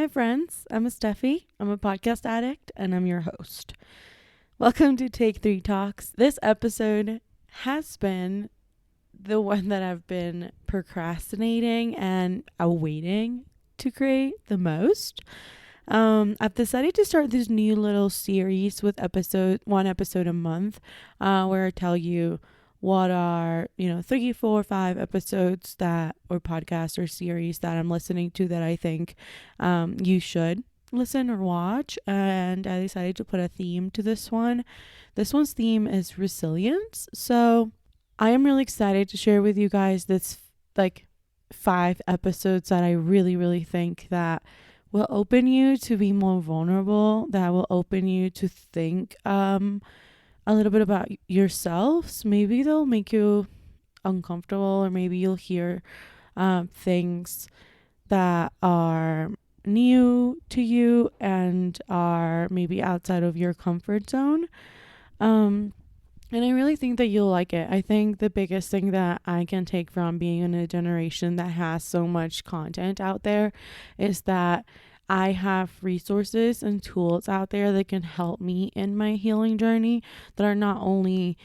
Hi friends, I'm Estefi. I'm a podcast addict and I'm your host. Welcome to Take 3 Talks. This episode has been the one that I've been procrastinating and awaiting to create the most. I've decided to start this new little series with one episode a month, where I tell you what are, 3, 4, 5 episodes or podcasts or series that I'm listening to that I think you should listen or watch. And I decided to put a theme to this one. This one's theme is resilience. So I am really excited to share with you guys this 5 episodes that I really, really think that will open you to be more vulnerable, that will open you to think a little bit about yourselves. Maybe they'll make you uncomfortable, or maybe you'll hear things that are new to you and are maybe outside of your comfort zone. And I really think that you'll like it. I think the biggest thing that I can take from being in a generation that has so much content out there is that I have resources and tools out there that can help me in my healing journey, that are not only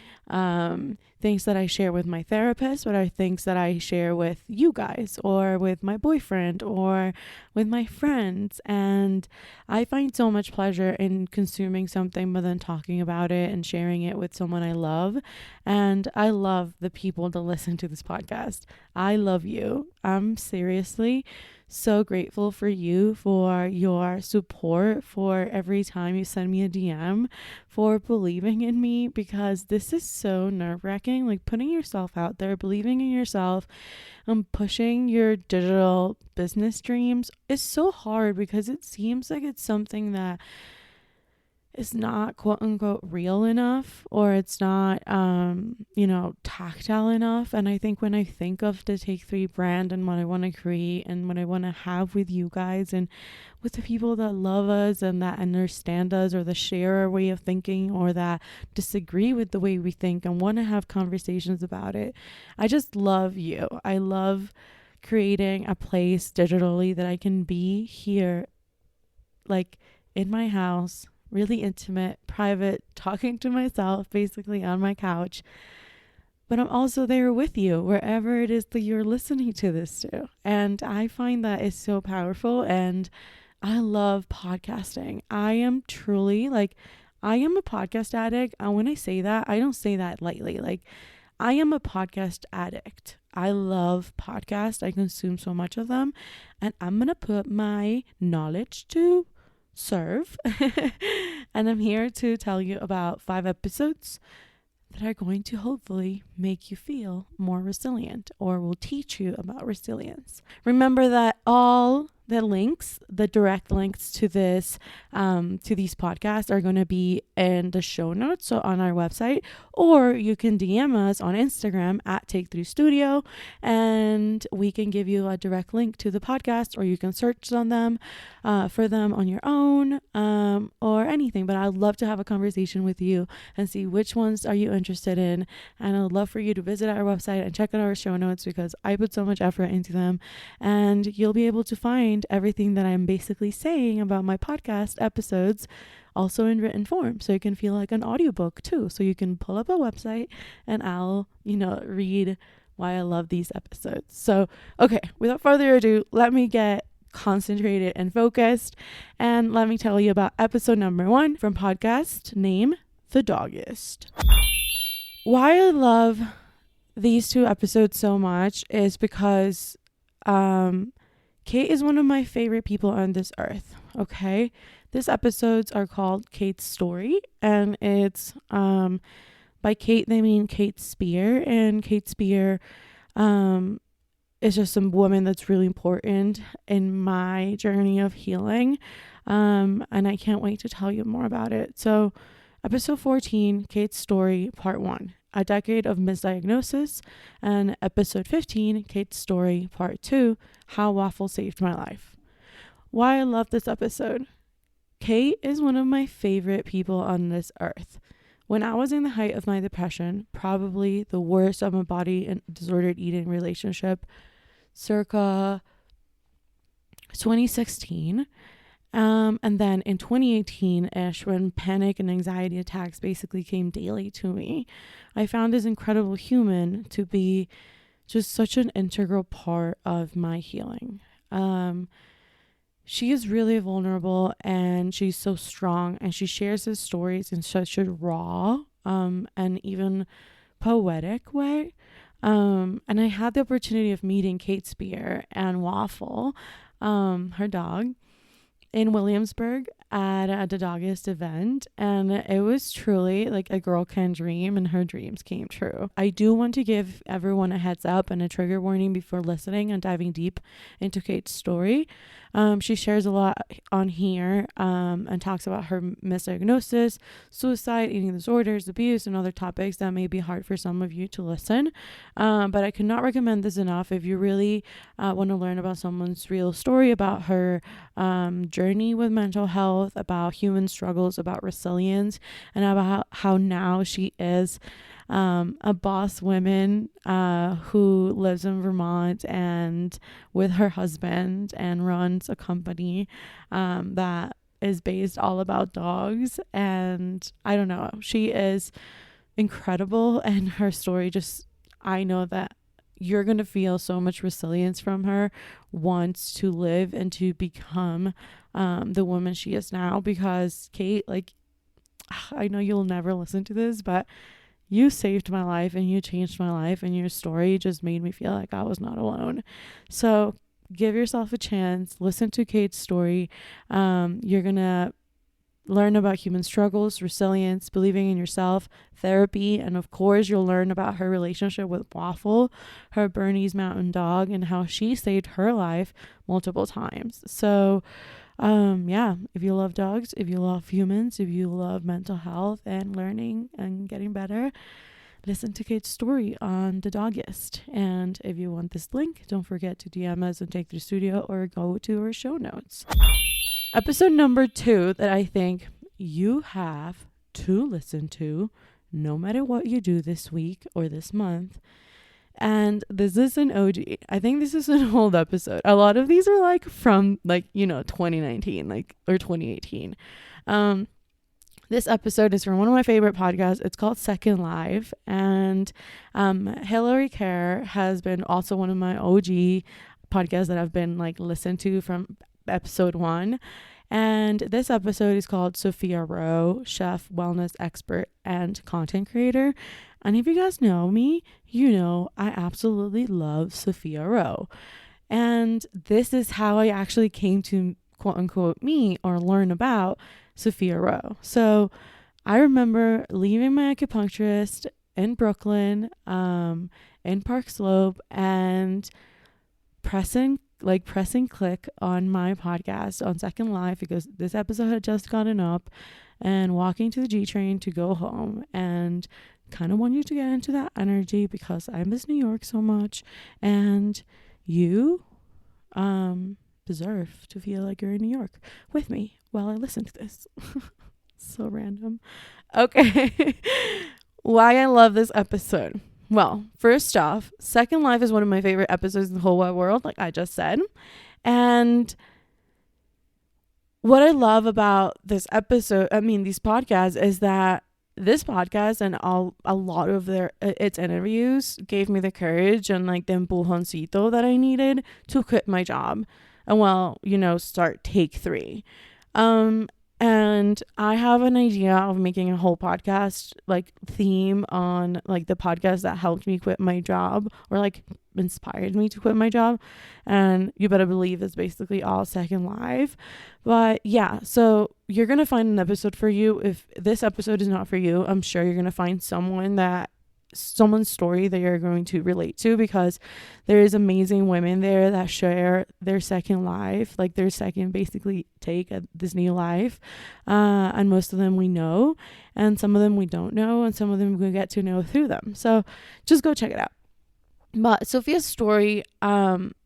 things that I share with my therapist, but are things that I share with you guys or with my boyfriend or with my friends. And I find so much pleasure in consuming something, but then talking about it and sharing it with someone I love. And I love the people that listen to this podcast. I love you. I'm seriously so grateful for you, for your support, for every time you send me a DM, for believing in me, because this is so nerve-wracking. Like, putting yourself out there, believing in yourself, and pushing your digital business dreams is so hard, because it seems like it's something that is not quote unquote real enough, or it's not tactile enough. And I think when I think of the Take 3 brand and what I want to create and what I want to have with you guys and with the people that love us and that understand us, or that share our way of thinking, or that disagree with the way we think and want to have conversations about it, I just love you. I love creating a place digitally that I can be here, like in my house, really intimate, private, talking to myself, basically on my couch. But I'm also there with you, wherever it is that you're listening to this to. And I find that is so powerful. And I love podcasting. I am truly I am a podcast addict. And when I say that, I don't say that lightly. I am a podcast addict. I love podcasts. I consume so much of them. And I'm going to put my knowledge to serve. And I'm here to tell you about 5 episodes that are going to hopefully make you feel more resilient, or will teach you about resilience. Remember that all the direct links to these podcasts are going to be in the show notes, so on our website, or you can DM us on Instagram at Take3Studio, and we can give you a direct link to the podcast, or you can search on them for them on your own, or anything. But I'd love to have a conversation with you and see which ones are you interested in, and I'd love for you to visit our website and check out our show notes, because I put so much effort into them, and you'll be able to find everything that I'm basically saying about my podcast episodes also in written form, so you can feel like an audiobook too. So you can pull up a website and I'll read why I love these episodes. So okay, without further ado, let me get concentrated and focused, and let me tell you about episode number 1 from podcast name The Doggist. Why I love these 2 episodes so much is because Kate is one of my favorite people on this earth. Okay, these episodes are called Kate's Story, and it's by Kate, they mean Kate Spear, and Kate Spear is just some woman that's really important in my journey of healing, and I can't wait to tell you more about it. So episode 14, Kate's Story, part 1, a decade of misdiagnosis, and episode 15, Kate's Story, part 2, how waffle saved my life. Why I love this episode. Kate is one of my favorite people on this earth. When I was in the height of my depression, probably the worst of my body and disordered eating relationship, circa 2016. And then in 2018-ish, when panic and anxiety attacks basically came daily to me, I found this incredible human to be just such an integral part of my healing. She is really vulnerable and she's so strong, and she shares his stories in such a raw and even poetic way. And I had the opportunity of meeting Kate Spear and Waffle, her dog, in Williamsburg at the Dogist event, and it was truly like a girl can dream, and her dreams came true. I do want to give everyone a heads up and a trigger warning before listening and diving deep into Kate's story. She shares a lot on here and talks about her misdiagnosis, suicide, eating disorders, abuse, and other topics that may be hard for some of you to listen. But I cannot recommend this enough if you really want to learn about someone's real story, about her journey with mental health, about human struggles, about resilience, and about how now she is a boss woman who lives in Vermont and with her husband and runs a company that is based all about dogs. And I don't know, she is incredible, and her story just, I know that you're going to feel so much resilience from her, wants to live and to become the woman she is now. Because Kate, like, I know you'll never listen to this, but you saved my life and you changed my life, and your story just made me feel like I was not alone. So give yourself a chance, listen to Kate's story. You're going to learn about human struggles, resilience, believing in yourself, therapy, and of course you'll learn about her relationship with Waffle, her Bernese mountain dog, and how she saved her life multiple times. So if you love dogs, if you love humans, if you love mental health and learning and getting better, listen to Kate's story on the Dogist. And if you want this link, don't forget to DM us and Take the Studio, or go to our show notes. Episode number 2 that I think you have to listen to no matter what you do this week or this month. And this is an OG. I think this is an old episode. A lot of these are like from 2019, or 2018. This episode is from one of my favorite podcasts. It's called Second Life. And Hillary Kerr has been also one of my OG podcasts that I've been listened to from episode 1. And this episode is called Sophia Rowe, chef, wellness expert, and content creator. And if you guys know me, you know I absolutely love Sophia Rowe. And this is how I actually came to quote unquote meet or learn about Sophia Rowe. So I remember leaving my acupuncturist in Brooklyn, in Park Slope, and pressing click on my podcast on Second Life, because this episode had just gotten up, and walking to the G train to go home, and kind of want you to get into that energy because I miss New York so much, and you deserve to feel like you're in New York with me while I listen to this. So random. Okay. Why I love this episode. Well, first off, Second Life is one of my favorite episodes in the whole wide world, like I just said. And what I love about this episode, these podcasts, is that this podcast and a lot of its interviews gave me the courage and the empujoncito that I needed to quit my job and start take 3. And I have an idea of making a whole podcast theme on the podcast that helped me quit my job, or inspired me to quit my job. And you better believe it's basically all Second Life. But yeah, so you're going to find an episode for you. If this episode is not for you, I'm sure you're going to find someone's story that you're going to relate to, because there is amazing women there that share their second life, their second basically take at this new life, and most of them we know, and some of them we don't know, and some of them we get to know through them. So just go check it out. But Sophia's story,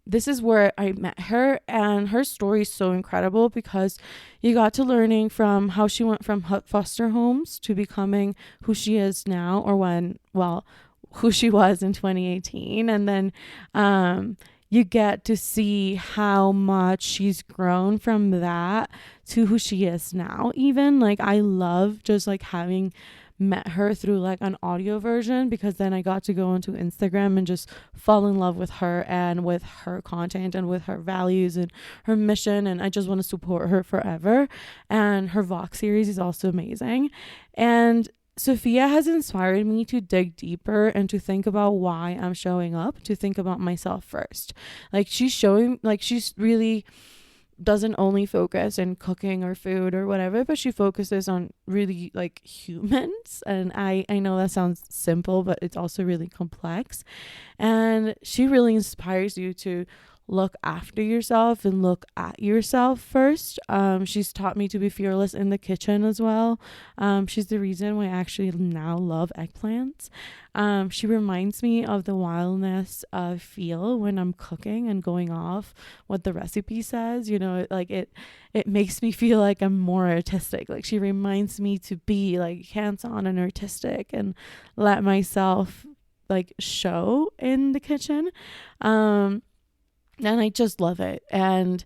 this is where I met her, and her story is so incredible because you got to learning from how she went from foster homes to becoming who she is now, who she was in 2018. And then you get to see how much she's grown from that to who she is now. Even like I love just like having met her through like an audio version, because then I got to go onto Instagram and just fall in love with her and with her content and with her values and her mission, and I just want to support her forever. And her Vox series is also amazing. And Sophia has inspired me to dig deeper and to think about why I'm showing up, to think about myself first. Like she's really doesn't only focus in cooking or food or whatever, but she focuses on really like humans. And I know that sounds simple, but it's also really complex. And she really inspires you to look after yourself and look at yourself first. She's taught me to be fearless in the kitchen as well. She's the reason why I actually now love eggplants. She reminds me of the wildness I feel when I'm cooking and going off what the recipe says. You know, it makes me feel like I'm more artistic. Like she reminds me to be like hands-on and artistic and let myself like show in the kitchen. And I just love it. And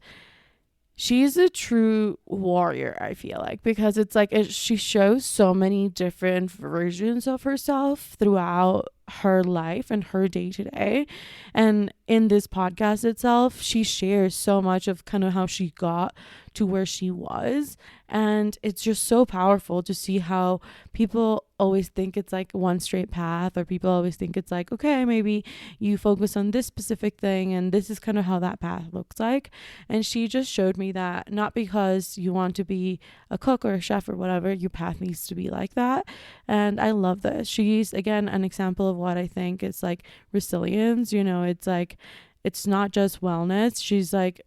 she's a true warrior, I feel like, because it's like she shows so many different versions of herself throughout her life and her day to day. And in this podcast itself, she shares so much of kind of how she got to where she was. And it's just so powerful to see how people always think it's like one straight path, or people always think it's like, okay, maybe you focus on this specific thing and this is kind of how that path looks like. And she just showed me that not because you want to be a cook or a chef or whatever, your path needs to be like that. And I love this. She's again an example of what I think is like resilience. You know, it's like it's not just wellness. She's like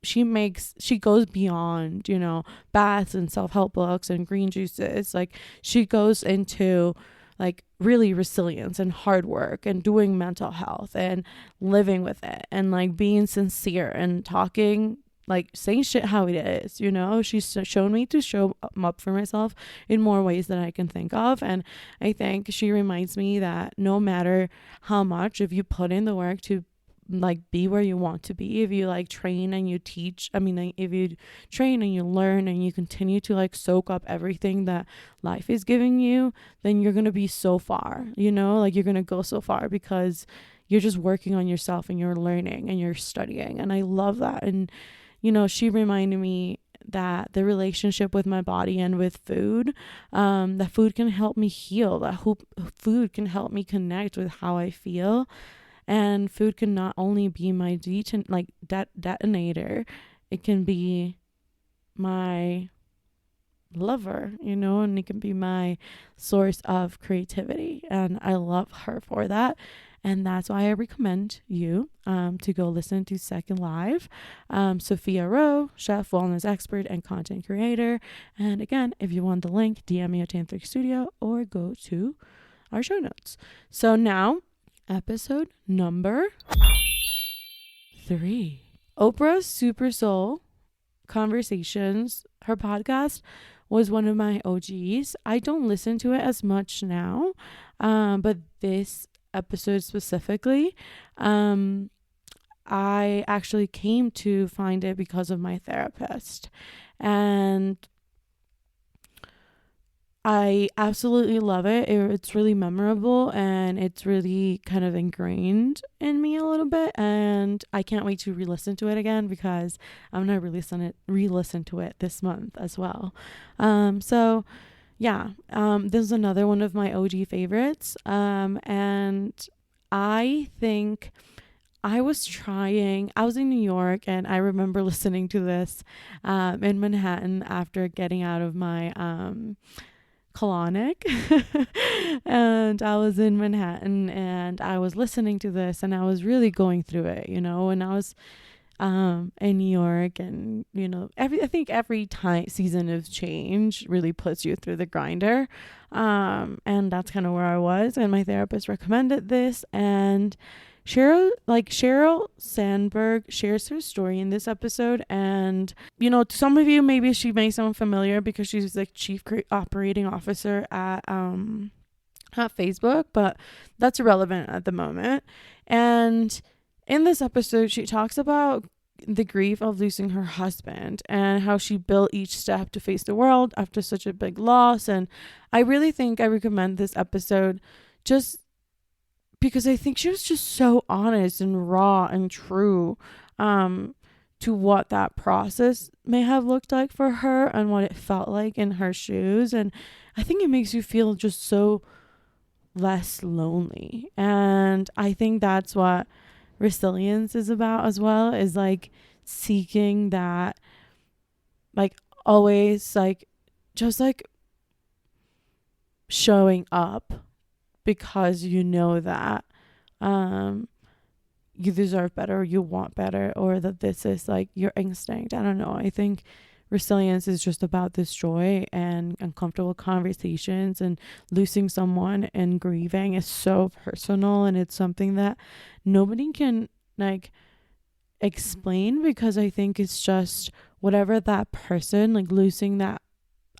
she goes beyond, you know, baths and self-help books and green juices. Like she goes into like really resilience and hard work and doing mental health and living with it and like being sincere and talking, like saying shit how it is. You know, she's shown me to show up for myself in more ways than I can think of. And I think she reminds me that no matter how much, if you put in the work to like be where you want to be, if you like train and you teach, like, if you train and you learn and you continue to like soak up everything that life is giving you, then you're gonna be so far, you know, like you're gonna go so far because you're just working on yourself and you're learning and you're studying. And I love that. And you know, she reminded me that the relationship with my body and with food, that food can help me heal, that food can help me connect with how I feel. And food can not only be my detonator, it can be my lover, you know, and it can be my source of creativity. And I love her for that. And that's why I recommend you to go listen to Second Live. Sophia Rowe, chef, wellness expert, and content creator. And again, if you want the link, DM me at Tantric Studio or go to our show notes. So now, episode number 3. Oprah's Super Soul Conversations, her podcast, was one of my OGs. I don't listen to it as much now, but this episode specifically, I actually came to find it because of my therapist. And I absolutely love it. It's really memorable and it's really kind of ingrained in me a little bit. And I can't wait to re-listen to it again because I'm going to re-listen to it this month as well. So yeah, this is another one of my OG favorites. And I think I was in New York and I remember listening to this in Manhattan after getting out of my colonic and I was in Manhattan and I was listening to this and I was really going through it, you know, and I was in New York. And you know, I think every season of change really puts you through the grinder, and that's kind of where I was. And my therapist recommended this, and Sheryl Sandberg shares her story in this episode. And you know, to some of you maybe she may sound familiar because she's like chief operating officer at Facebook, but that's irrelevant at the moment. And In this episode, she talks about the grief of losing her husband and how she built each step to face the world after such a big loss. And I really think I recommend this episode just because I think she was just so honest and raw and true to what that process may have looked like for her and what it felt like in her shoes. And I think it makes you feel just so less lonely. And I think that's what resilience is about as well, is like seeking that, like always, like just like showing up because you know that you deserve better, you want better, or that this is like your instinct. I don't know. I think resilience is just about this joy and uncomfortable conversations, and losing someone and grieving is so personal, and it's something that nobody can like explain, because I think it's just whatever that person, like losing that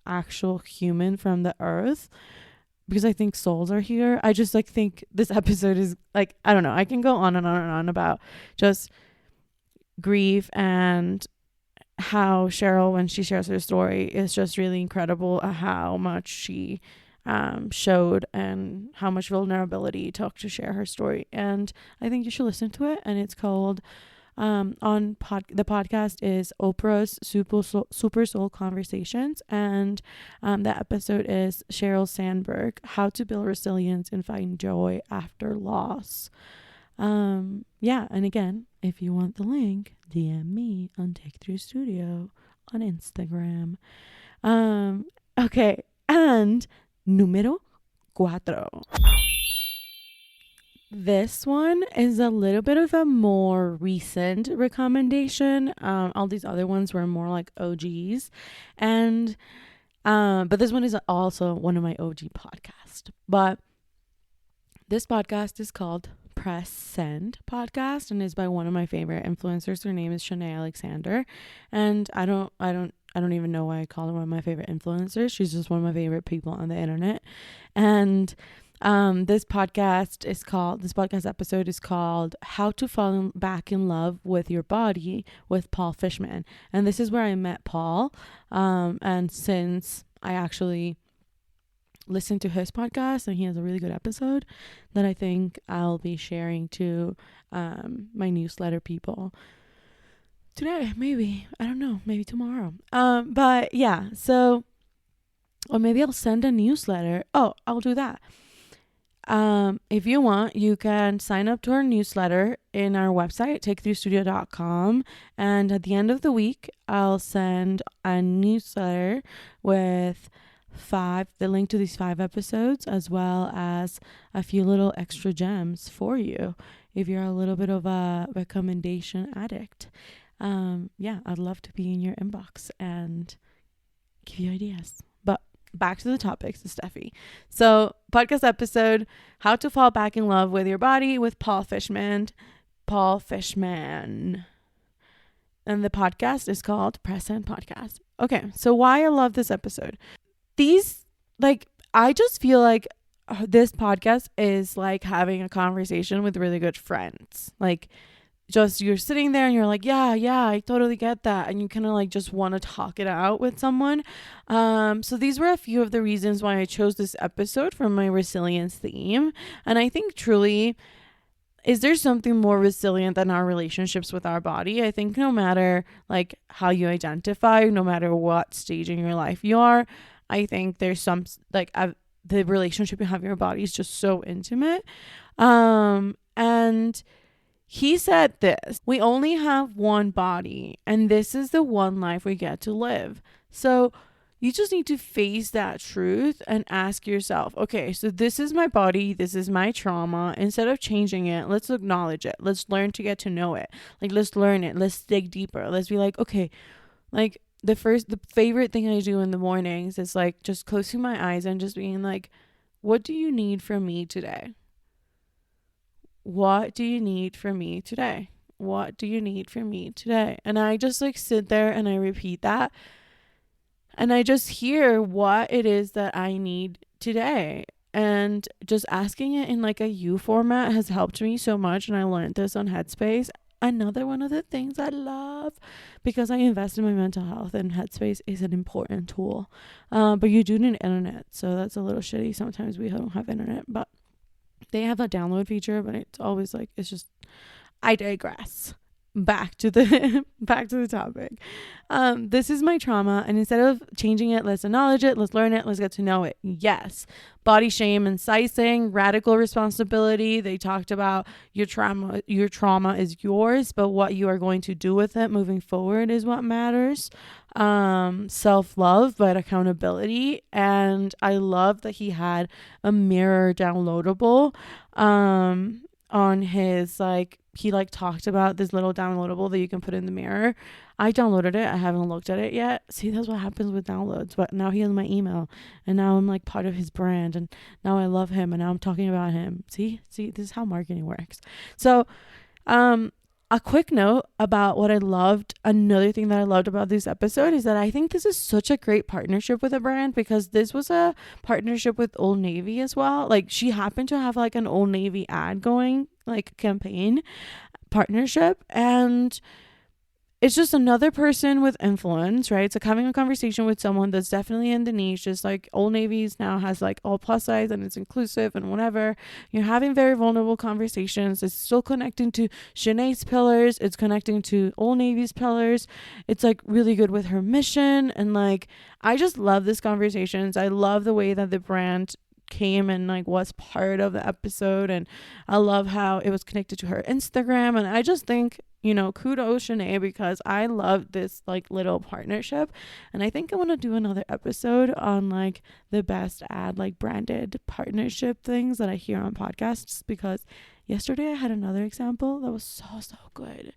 actual human from the earth, because I think souls are here. I just like think this episode is like, I don't know, I can go on and on and on about just grief and how Cheryl, when she shares her story, is just really incredible at how much she showed and how much vulnerability it took to share her story. And I think you should listen to it. And it's called the podcast is Oprah's Super Soul Conversations, and the episode is Sheryl Sandberg, How to Build Resilience and Find Joy After Loss. Yeah, and again, if you want the link, DM me on Take Through Studio on Instagram. Okay, and número 4. This one is a little bit of a more recent recommendation. All these other ones were more like OGs, and but this one is also one of my OG podcasts. But this podcast is called Press Send Podcast, and is by one of my favorite influencers. Her name is Shanae Alexander, and I don't even know why I call her one of my favorite influencers. She's just one of my favorite people on the internet, and this podcast episode is called How to Fall Back in Love with Your Body with Paul Fishman. And this is where I met Paul. And since I actually listened to his podcast and he has a really good episode that I think I'll be sharing to my newsletter people today, maybe. I don't know, maybe tomorrow. But yeah, so, or maybe I'll send a newsletter. Oh, I'll do that. If you want, you can sign up to our newsletter in our website, takethroughstudio.com. And at the end of the week, I'll send a newsletter with the link to these 5 episodes, as well as a few little extra gems for you if you're a little bit of a recommendation addict. Yeah, I'd love to be in your inbox and give you ideas. But back to the topics, Estefi. So, podcast episode, How to Fall Back in Love with Your Body with Paul Fishman. And the podcast is called Press Send Podcast. Okay, so why I love this episode. I just feel like this podcast is like having a conversation with really good friends. Like, just you're sitting there and you're like, yeah, I totally get that. And you kind of like just want to talk it out with someone. So these were a few of the reasons why I chose this episode for my resilience theme. And I think truly, is there something more resilient than our relationships with our body? I think no matter like how you identify, no matter what stage in your life you are, I think there's some like the relationship you have with your body is just so intimate. And he said this: we only have one body, and this is the one life we get to live. So you just need to face that truth and ask yourself, okay, so this is my body, this is my trauma. Instead of changing it, let's acknowledge it. Let's learn to get to know it. Like, let's learn it. Let's dig deeper. Let's be like, okay, like the favorite thing I do in the mornings is like just closing my eyes and just being like, what do you need from me today? What do you need from me today? What do you need from me today? And I just like sit there and I repeat that. And I just hear what it is that I need today. and just asking it in like a you format has helped me so much. And I learned this on Headspace. Another one of the things I love, because I invest in my mental health, and Headspace is an important tool. But you do need internet, so that's a little shitty. Sometimes we don't have internet, but they have a download feature, but it's always like, it's just, I digress. Back to the back to the topic. This is my trauma, and instead of changing it, let's acknowledge it, let's learn it, let's get to know it. Yes. Body shame and sizing, radical responsibility. They talked about your trauma is yours, but what you are going to do with it moving forward is what matters. Self-love, but accountability. And I love that he had a mirror downloadable on his, like, he like talked about this little downloadable that you can put in the mirror. I downloaded it. I haven't looked at it yet. See, that's what happens with downloads. But now he has my email, and now I'm like part of his brand, and now I love him, and now I'm talking about him. See, this is how marketing works. So, a quick note about what I loved. Another thing that I loved about this episode is that I think this is such a great partnership with a brand, because this was a partnership with Old Navy as well. Like, she happened to have like an Old Navy ad going, like campaign partnership, and it's just another person with influence, right? It's like having a conversation with someone that's definitely in the niche. Just like Old Navy's now has like all plus size, and it's inclusive and whatever. You're having very vulnerable conversations. It's still connecting to Shanae's pillars. It's connecting to Old Navy's pillars. It's like really good with her mission. And like, I just love these conversations. I love the way that the brand came and like was part of the episode, and I love how it was connected to her Instagram. And I just think, kudos Shanae, because I love this like little partnership. And I think I want to do another episode on like the best ad like branded partnership things that I hear on podcasts, because yesterday I had another example that was so good.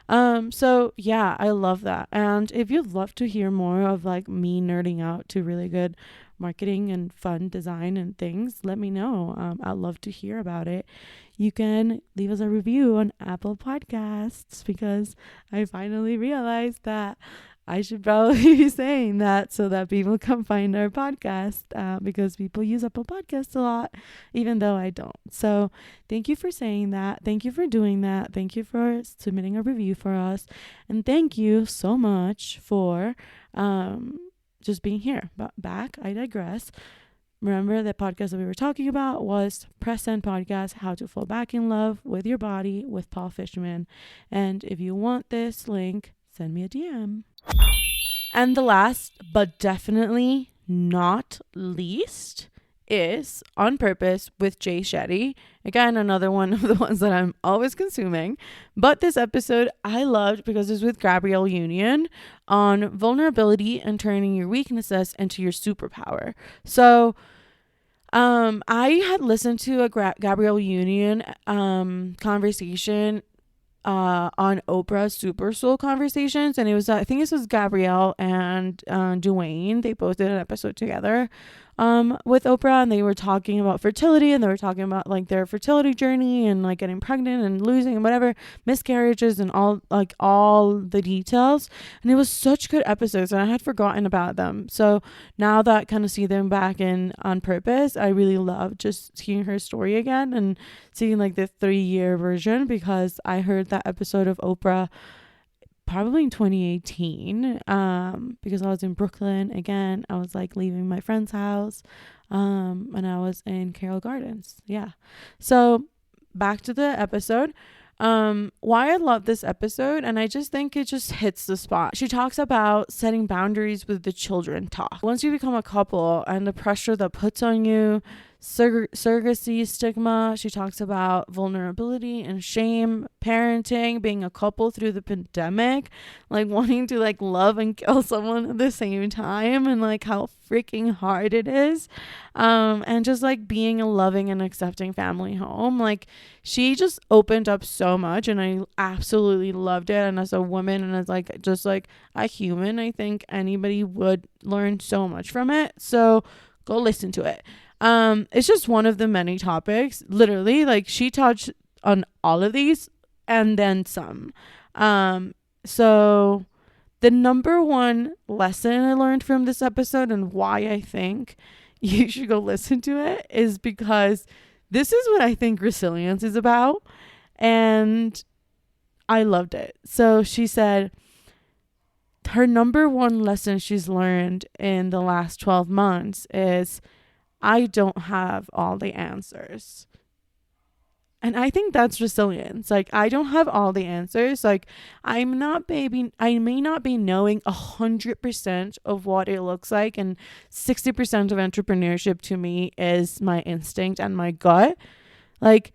So yeah, I love that. And if you'd love to hear more of like me nerding out to really good marketing and fun design and things, let me know. I'd love to hear about it. You can leave us a review on Apple Podcasts, because I finally realized that I should probably be saying that so that people can find our podcast, because people use Apple Podcasts a lot, even though I don't. So thank you for saying that. Thank you for doing that. Thank you for submitting a review for us. And thank you so much for just being here. But back, I digress. Remember, the podcast that we were talking about was Press Send Podcast, How to Fall Back in Love with Your Body with Paul Fishman. And if you want this link, send me a DM. And the last, but definitely not least, is On Purpose with Jay Shetty. Again, another one of the ones that I'm always consuming. But this episode I loved because it's with Gabrielle Union on vulnerability and turning your weaknesses into your superpower. So I had listened to a Gabrielle Union conversation on Oprah's Super Soul Conversations, and it was, I think this was Gabrielle and Dwayne. They both did an episode together with Oprah, and they were talking about fertility, and they were talking about like their fertility journey and like getting pregnant and losing and whatever, miscarriages and all the details. And it was such good episodes, and I had forgotten about them. So now that I kind of see them back in On Purpose, I really love just hearing her story again and seeing like the 3-year version, because I heard that episode of Oprah probably in 2018, because I was in Brooklyn again. I was like leaving my friend's house, and I was in Carroll Gardens. Yeah. So back to the episode. Why I love this episode, and I just think it just hits the spot. She talks about setting boundaries with the children talk. Once you become a couple and the pressure that puts on you, surrogacy stigma. She talks about vulnerability and shame, parenting, being a couple through the pandemic, like wanting to like love and kill someone at the same time, and like how freaking hard it is, and just like being a loving and accepting family home. Like, she just opened up so much, and I absolutely loved it. And as a woman and as like just like a human, I think anybody would learn so much from it. So go listen to it. It's just one of the many topics. Literally, like, she touched on all of these and then some. So the number one lesson I learned from this episode, and why I think you should go listen to it, is because this is what I think resilience is about. And I loved it. So she said her number one lesson she's learned in the last 12 months is, I don't have all the answers. And I think that's resilience. Like, I don't have all the answers. Like, I may not be knowing 100% of what it looks like. And 60% of entrepreneurship to me is my instinct and my gut. Like,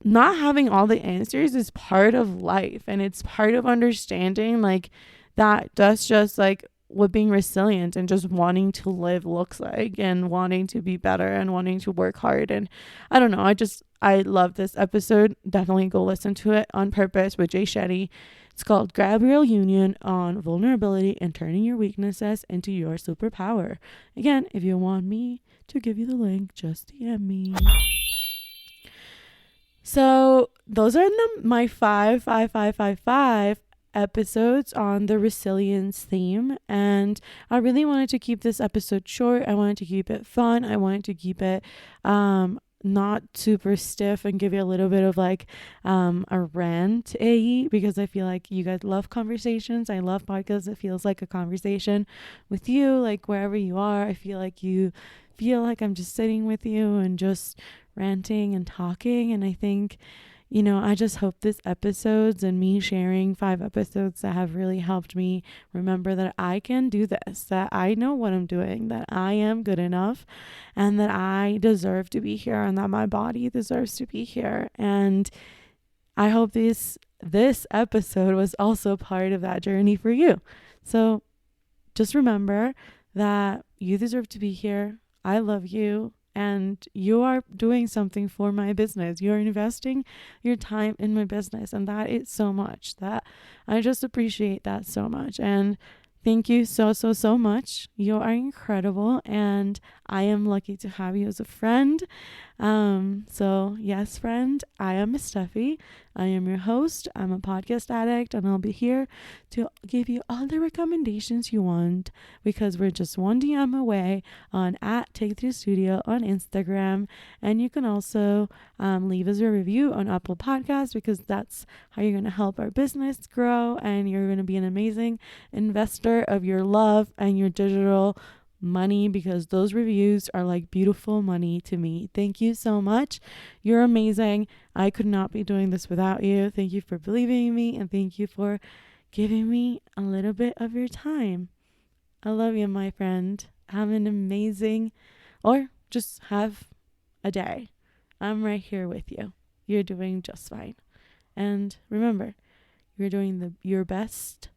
not having all the answers is part of life, and it's part of understanding, like, that's just like what being resilient and just wanting to live looks like, and wanting to be better and wanting to work hard. And I don't know, I love this episode. Definitely go listen to it, On Purpose with Jay Shetty. It's called Grab Real Union on vulnerability and turning your weaknesses into your superpower. Again, if you want me to give you the link, just DM me. So those are my five episodes on the resilience theme. And I really wanted to keep this episode short. I wanted to keep it fun. I wanted to keep it not super stiff, and give you a little bit of like a rant because I feel like you guys love conversations. I love podcasts. It feels like a conversation with you, like wherever you are. I feel like you feel like I'm just sitting with you and just ranting and talking. And I think, I just hope this episodes and me sharing 5 episodes that have really helped me remember that I can do this, that I know what I'm doing, that I am good enough, and that I deserve to be here, and that my body deserves to be here. And I hope this episode was also part of that journey for you. So just remember that you deserve to be here. I love you. And you are doing something for my business. You're investing your time in my business. And that is so much. That I just appreciate that so much. And thank you so much. You are incredible. And I am lucky to have you as a friend. So yes, friend, I am Estefi. I am your host. I'm a podcast addict, and I'll be here to give you all the recommendations you want, because we're just one DM away on @Take3Studio on Instagram. And you can also leave us a review on Apple Podcasts, because that's how you're going to help our business grow, and you're going to be an amazing investor of your love and your digital money, because those reviews are like beautiful money to me. Thank you so much. You're amazing. I could not be doing this without you. Thank you for believing in me, and thank you for giving me a little bit of your time. I love you, my friend. Have an amazing, or just have a day. I'm right here with you. You're doing just fine. And remember, you're doing your best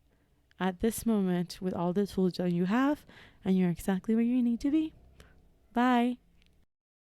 at this moment with all the tools that you have, and you're exactly where you need to be. Bye.